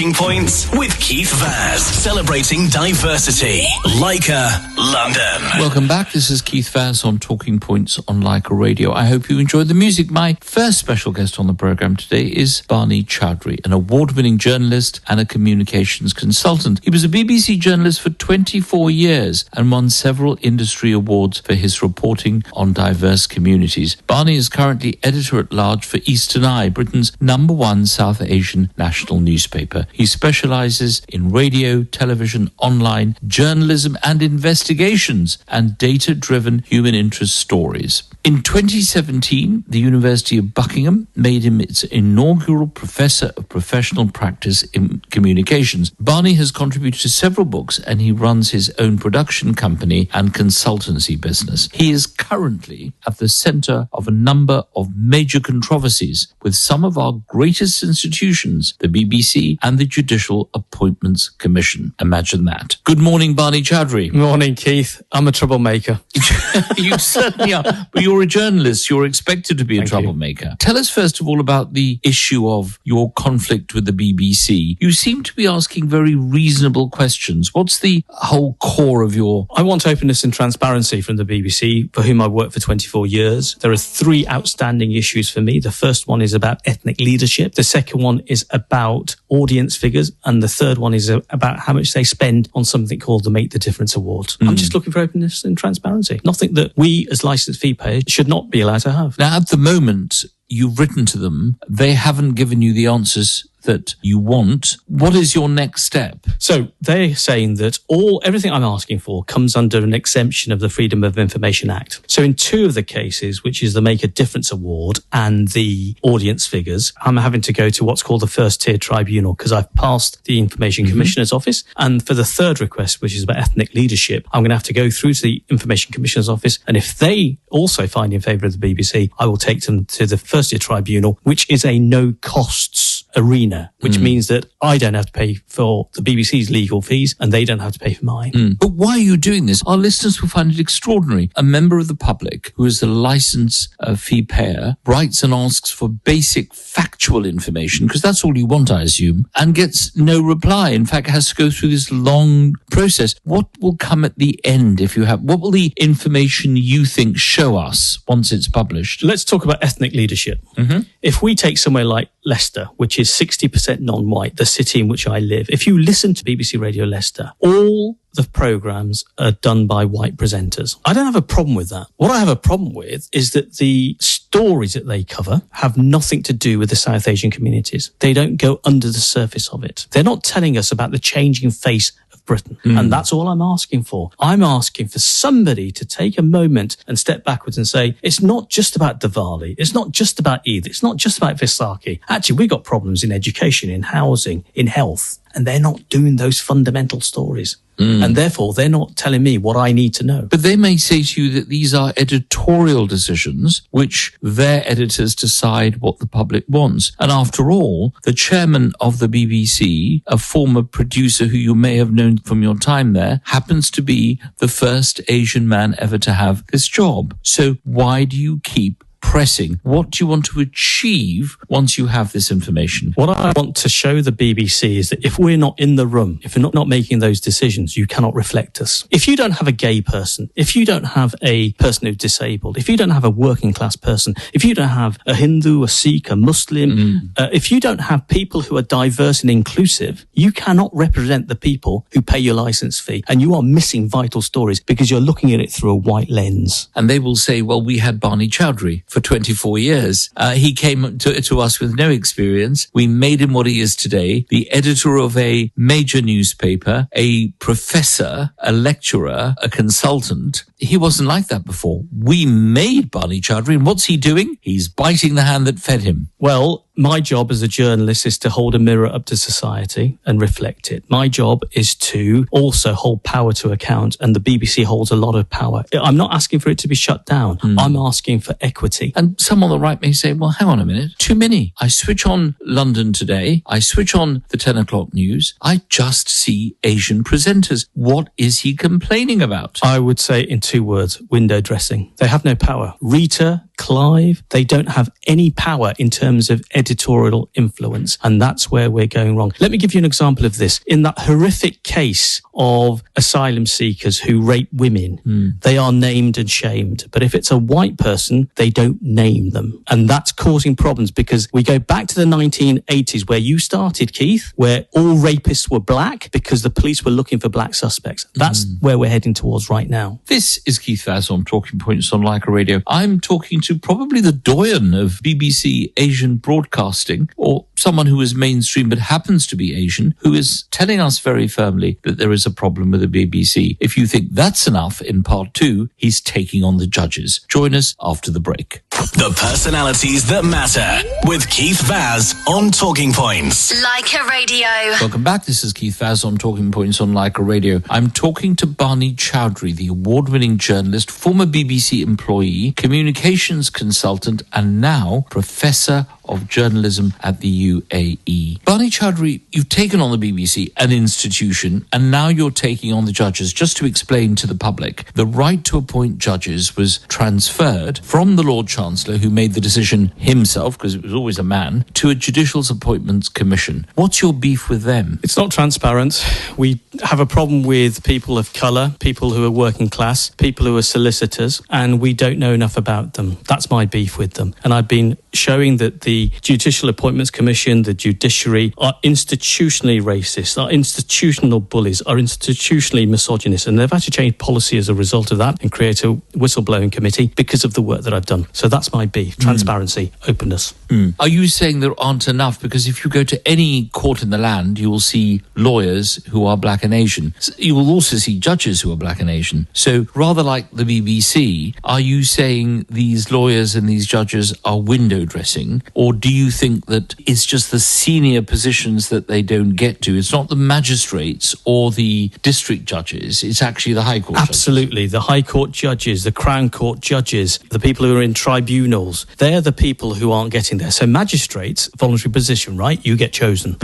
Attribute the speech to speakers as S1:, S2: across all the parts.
S1: Points with Keith Vaz, celebrating diversity. Lyca, London.
S2: Welcome back. This is Keith Vaz on Talking Points on Lyca Radio. I hope you enjoyed the music. My first special guest on the programme today is Barnie Choudhury, an award-winning journalist and a communications consultant. He was a BBC journalist for 24 years and won several industry awards for his reporting on diverse communities. Barnie is currently editor-at-large for Eastern Eye, Britain's #1 South Asian national newspaper. He specialises in radio, television, online, journalism and investigations and data-driven human interest stories. In 2017, the University of Buckingham made him its inaugural Professor of Professional Practice in Communications. Barnie has contributed to several books and he runs his own production company and consultancy business. He is currently at the centre of a number of major controversies with some of our greatest institutions, the BBC and the Judicial Appointments Commission. Imagine that. Good morning, Barnie Choudhury.
S3: Morning, Keith. I'm a troublemaker.
S2: You certainly are. But you're a journalist. You're expected to be a troublemaker. Tell us, first of all, about the issue of your conflict with the BBC. You seem to be asking very reasonable questions. What's the whole core of your...
S3: I want openness and transparency from the BBC, for whom I've worked for 24 years. There are 3 outstanding issues for me. The first one is about ethnic leadership. The second one is about audience figures. And the third one is about how much they spend on something called the Make the Difference Awards. I'm just looking for openness and transparency. Nothing that we as licensed fee payers should not be allowed to have.
S2: Now, at the moment, you've written to them. They haven't given you the answers that you want. What is your next step?
S3: So they're saying that everything I'm asking for comes under an exemption of the Freedom of Information Act. So in 2 of the cases, which is the Make a Difference Award and the audience figures, I'm having to go to what's called the first tier tribunal because I've passed the Information Commissioner's office. And for the third request, which is about ethnic leadership, I'm going to have to go through to the Information Commissioner's office. And if they also find in favour of the BBC, I will take them to the first tier tribunal, which is a no costs arena, which means that I don't have to pay for the BBC's legal fees and they don't have to pay for mine.
S2: But why are you doing this? Our listeners will find it extraordinary. A member of the public who is a licence fee payer writes and asks for basic factual information, because that's all you want, I assume, and gets no reply. In fact, has to go through this long process. What will come at the end what will the information you think show us once it's published?
S3: Let's talk about ethnic leadership. If we take somewhere like Leicester, which is 60% non-white, the city in which I live, if you listen to BBC Radio Leicester, all the programmes are done by white presenters. I don't have a problem with that. What I have a problem with is that the stories that they cover have nothing to do with the South Asian communities. They don't go under the surface of it. They're not telling us about the changing face of Britain. And that's all I'm asking for. I'm asking for somebody to take a moment and step backwards and say, it's not just about Diwali. It's not just about Eid. It's not just about Vaisakhi. Actually, we got problems in education, in housing, in health. And they're not doing those fundamental stories. And therefore, they're not telling me what I need to know.
S2: But they may say to you that these are editorial decisions, which their editors decide what the public wants. And after all, the chairman of the BBC, a former producer who you may have known from your time there, happens to be the first Asian man ever to have this job. So why do you keep pressing? What do you want to achieve once you have this information?
S3: What I want to show the BBC is that if we're not in the room, if we're not making those decisions, you cannot reflect us. If you don't have a gay person, if you don't have a person who's disabled, if you don't have a working class person, if you don't have a Hindu, a Sikh, a Muslim, if you don't have people who are diverse and inclusive, you cannot represent the people who pay your licence fee. And you are missing vital stories because you're looking at it through a white lens.
S2: And they will say, well, we had Barnie Choudhury for 24 years. He came to us with no experience. We made him what he is today, the editor of a major newspaper, a professor, a lecturer, a consultant. He wasn't like that before. We made Barnie Choudhury, and what's he doing? He's biting the hand that fed him.
S3: Well, my job as a journalist is to hold a mirror up to society and reflect it. My job is to also hold power to account, and the BBC holds a lot of power. I'm not asking for it to be shut down. I'm asking for equity.
S2: And some on the right may say, well, hang on a minute, too many. I switch on London Today, I switch on the 10 o'clock news, I just see Asian presenters. What is he complaining about?
S3: I would say in 2 words, window dressing. They have no power. Rita Clive. They don't have any power in terms of editorial influence. And that's where we're going wrong. Let me give you an example of this. In that horrific case of asylum seekers who rape women, they are named and shamed. But if it's a white person, they don't name them. And that's causing problems because we go back to the 1980s where you started, Keith, where all rapists were black because the police were looking for black suspects. That's where we're heading towards right now.
S2: This is Keith Vaz on Talking Points on Lyca Radio. I'm talking to probably the doyen of BBC Asian broadcasting, or someone who is mainstream but happens to be Asian, who is telling us very firmly that there is a problem with the BBC. If you think that's enough, in part 2, he's taking on the judges. Join us after the break.
S1: The personalities that matter with Keith Vaz on Talking Points.
S4: Lyca Radio.
S2: Welcome back. This is Keith Vaz on Talking Points on Lyca Radio. I'm talking to Barnie Choudhury, the award-winning journalist, former BBC employee, communications consultant, and now Professor of Journalism at the UAE. Barnie Choudhury, you've taken on the BBC, an institution, and now you're taking on the judges. Just to explain to the public, the right to appoint judges was transferred from the Lord Chancellor, who made the decision himself, because it was always a man, to a Judicial Appointments Commission. What's your beef with them?
S3: It's not transparent. We have a problem with people of colour, people who are working class, people who are solicitors, and we don't know enough about them. That's my beef with them. And I've been showing that the Judicial Appointments Commission, the judiciary, are institutionally racist, are institutional bullies, are institutionally misogynist, and they've had to change policy as a result of that and create a whistleblowing committee because of the work that I've done. So that's my beef. Transparency, openness.
S2: Are you saying there aren't enough? Because if you go to any court in the land, you will see lawyers who are black and Asian. You will also see judges who are black and Asian. So rather like the BBC, are you saying these lawyers and these judges are window dressing? Or do you think that it's just the senior positions that they don't get to? It's not the magistrates or the district judges. It's actually the High Court
S3: Absolutely.
S2: judges.
S3: The High Court judges, the Crown Court judges, the people who are in tribunals, they're the people who aren't getting there. So magistrates, voluntary position, right? You get chosen.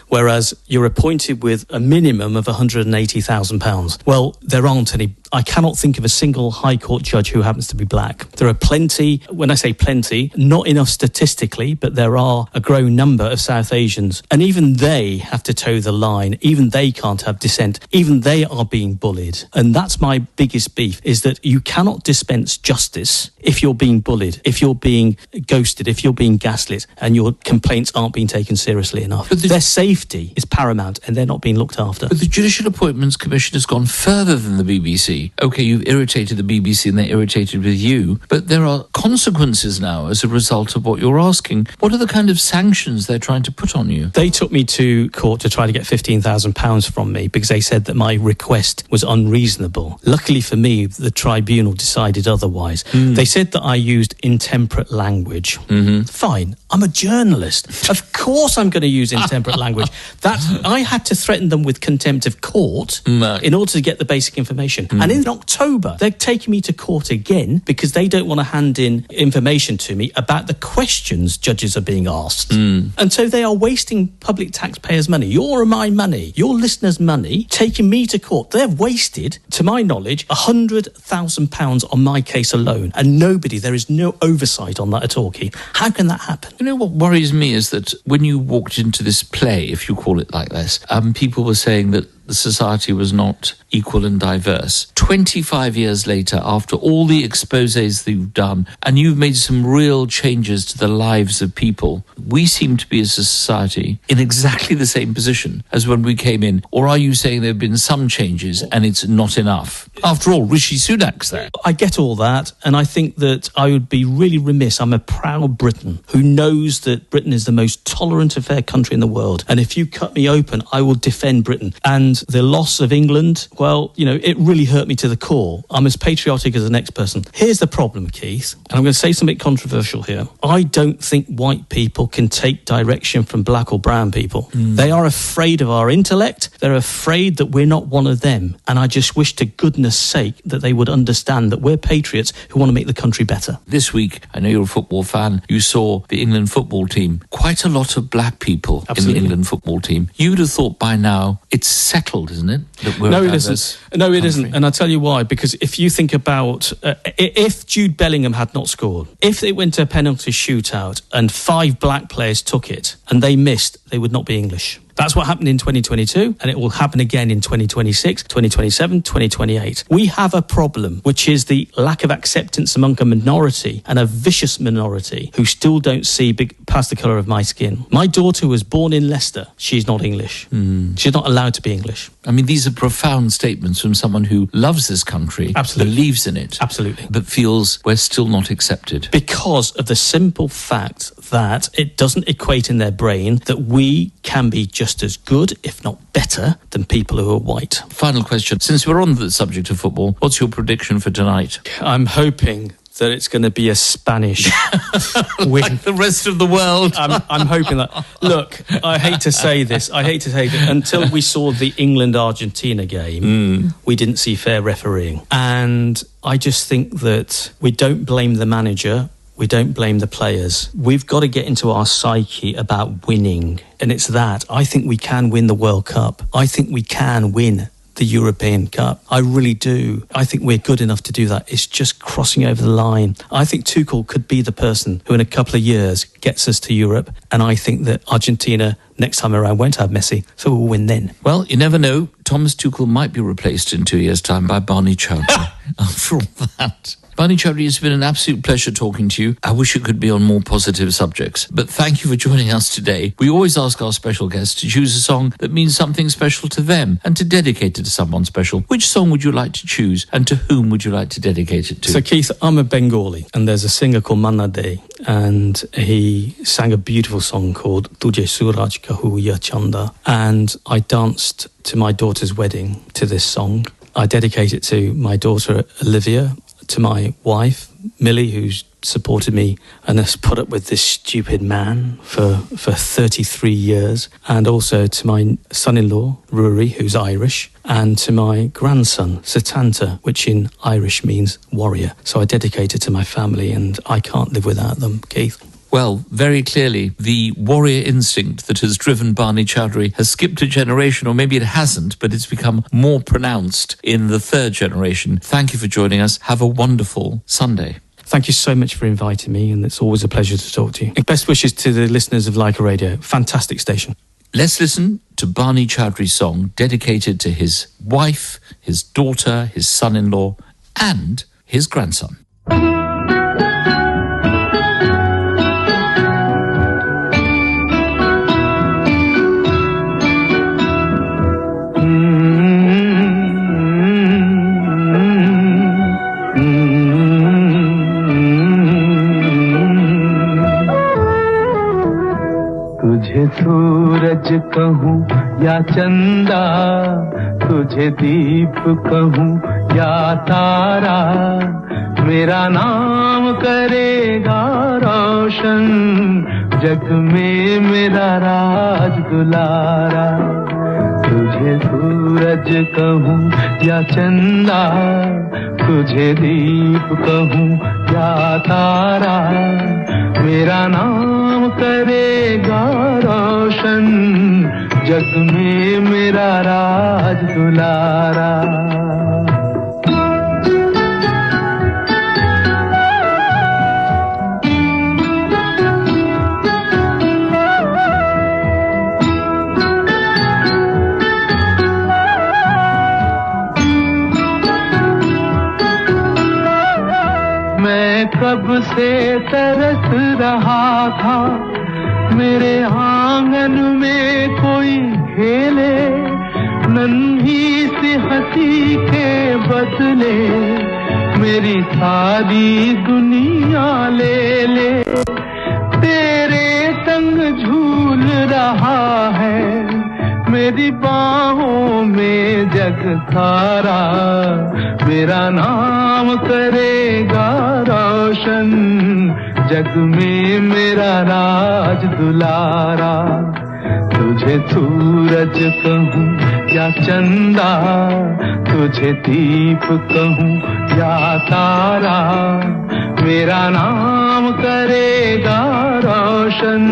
S3: Whereas you're appointed with a minimum of £180,000. Well, there aren't any. I cannot think of a single High Court judge who happens to be black. There are plenty, when I say plenty, not enough statistically, but there are a growing number of South Asians. And even they have to toe the line. Even they can't have dissent. Even they are being bullied. And that's my biggest beef, is that you cannot dispense justice if you're being bullied, if you're being ghosted, if you're being gaslit, and your complaints aren't being taken seriously enough. But their safety is paramount, and they're not being looked after.
S2: But the Judicial Appointments Commission has gone further than the BBC. OK, you've irritated the BBC and they're irritated with you, but there are consequences now as a result of what you're asking. What are the kind of sanctions they're trying to put on you?
S3: They took me to court to try to get £15,000 from me because they said that my request was unreasonable. Luckily for me, the tribunal decided otherwise. They said that I used intemperate language. Fine, I'm a journalist. Of course I'm going to use intemperate language. I had to threaten them with contempt of court in order to get the basic information. And in October, they're taking me to court again because they don't want to hand in information to me about the questions judges are being asked. And so they are wasting public taxpayers' money, your and my money, your listeners' money, taking me to court. They've wasted, to my knowledge, £100,000 on my case alone. And there is no oversight on that at all, Keith. How can that happen?
S2: You know what worries me is that when you walked into this play, if you call it like this, people were saying that the society was not equal and diverse. 25 years later, after all the exposés that you've done, and you've made some real changes to the lives of people, we seem to be as a society in exactly the same position as when we came in. Or are you saying there have been some changes and it's not enough? After all, Rishi Sunak's there.
S3: I get all that, and I think that I would be really remiss. I'm a proud Briton who knows that Britain is the most tolerant and fair country in the world. And if you cut me open, I will defend Britain. And the loss of England, well, it really hurt me to the core. I'm as patriotic as the next person. Here's the problem, Keith, and I'm going to say something controversial here. I don't think white people can take direction from black or brown people. They are afraid of our intellect. They're afraid that we're not one of them. And I just wish to goodness sake that they would understand that we're patriots who want to make the country better.
S2: This week, I know you're a football fan, you saw the England football team. Quite a lot of black people in the England football team. You would have thought by now it's settled, isn't it? That we're
S3: No,
S2: a
S3: it
S2: diverse
S3: isn't. No, it
S2: country.
S3: isn't. And I'll tell you why. Because if you think about, if Jude Bellingham had not scored, if it went to a penalty shootout and 5 black players took it and they missed, they would not be English. That's what happened in 2022, and it will happen again in 2026, 2027, 2028. We have a problem, which is the lack of acceptance among a minority, and a vicious minority, who still don't see past the colour of my skin. My daughter was born in Leicester. She's not English. She's not allowed to be English.
S2: I mean, these are profound statements from someone who loves this country,
S3: Absolutely.
S2: believes in it,
S3: Absolutely.
S2: but feels we're still not accepted.
S3: Because of the simple fact that it doesn't equate in their brain that we can be just as good, if not better, than people who are white.
S2: Final question. Since we're on the subject of football, what's your prediction for tonight?
S3: I'm hoping that it's going to be a Spanish win.
S2: Like the rest of the world.
S3: I'm hoping that. Look, I hate to say this. Until we saw the England-Argentina game, we didn't see fair refereeing. And I just think that we don't blame the manager. We don't blame the players. We've got to get into our psyche about winning. And it's that. I think we can win the World Cup. I think we can win the European Cup. I really do. I think we're good enough to do that. It's just crossing over the line. I think Tuchel could be the person who in a couple of years gets us to Europe. And I think that Argentina next time around won't have Messi, so we'll win then.
S2: Well, you never know. Thomas Tuchel might be replaced in 2 years' time by Barney Choudhury. After all that. Barney Choudhury, it's been an absolute pleasure talking to you. I wish it could be on more positive subjects. But thank you for joining us today. We always ask our special guests to choose a song that means something special to them and to dedicate it to someone special. Which song would you like to choose and to whom would you like to dedicate it to?
S3: So, Keith, I'm a Bengali, and there's a singer called Manna Dey, and he sang a beautiful song called Tujhe Suraj Kahu Ya Chanda, and I danced to my daughter's wedding to this song. I dedicate it to my daughter Olivia, to my wife Millie, who's supported me and has put up with this stupid man for 33 years, and also to my son-in-law Rory, who's Irish, and to my grandson Satanta, which in Irish means warrior. So I dedicate it to my family, and I can't live without them, Keith.
S2: Well, very clearly, the warrior instinct that has driven Barney Choudhury has skipped a generation, or maybe it hasn't, but it's become more pronounced in the third generation. Thank you for joining us. Have a wonderful Sunday.
S3: Thank you so much for inviting me, and it's always a pleasure to talk to you. Best wishes to the listeners of Lyca Radio. Fantastic station.
S2: Let's listen to Barney Choudhury's song dedicated to his wife, his daughter, his son-in-law, and his grandson.
S4: तुझे सूरज कहूँ या चंदा, तुझे दीप कहूँ या तारा, मेरा नाम करेगा रोशन, जग में मेरा राज दुलारा। तुझे सूरज कहूँ या चंदा, तुझे दीप कहूँ या तारा, मेरा नाम करेगा रोशन, जग में मेरा राज दुलारा। कब से तरस रहा था, मेरे आंगन में कोई खेले, नन्ही सी हंसी के बदले मेरी सारी दुनिया ले ले। तेरे संग झूल रहा है मेरी बाहों में जग सारा, मेरा नाम करेगा रोशन, जग में मेरा राज दुलारा। तुझे सूरज कहूँ या चंदा, तुझे दीप कहूँ या तारा, मेरा नाम करेगा रोशन,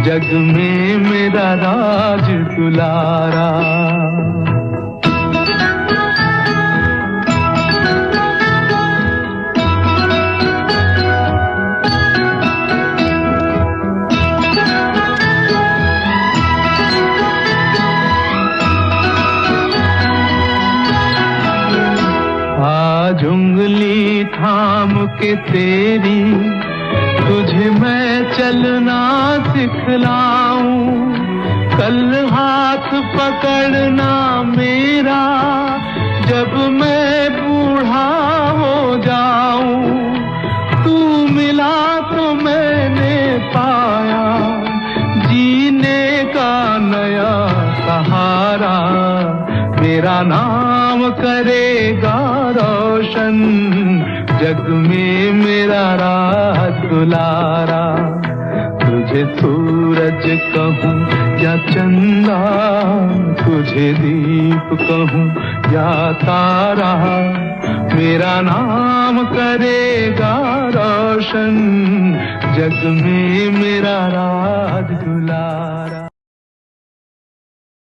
S4: जग में मेरा राज दुलारा। के तेरी, तुझे मैं चलना सिखलाऊं, कल हाथ पकड़ना मेरा, जब मैं बूढ़ा हो जाऊं, तू मिला तो मैंने पाया जीने का नया सहारा, मेरा नाम करेगा रोशन, जग में मेरा राज दुलारा, तुझे सूरज कहूँ या चंदा, तुझे दीप कहूँ या तारा, मेरा नाम करेगा रोशन, जग में मेरा राज दुलारा।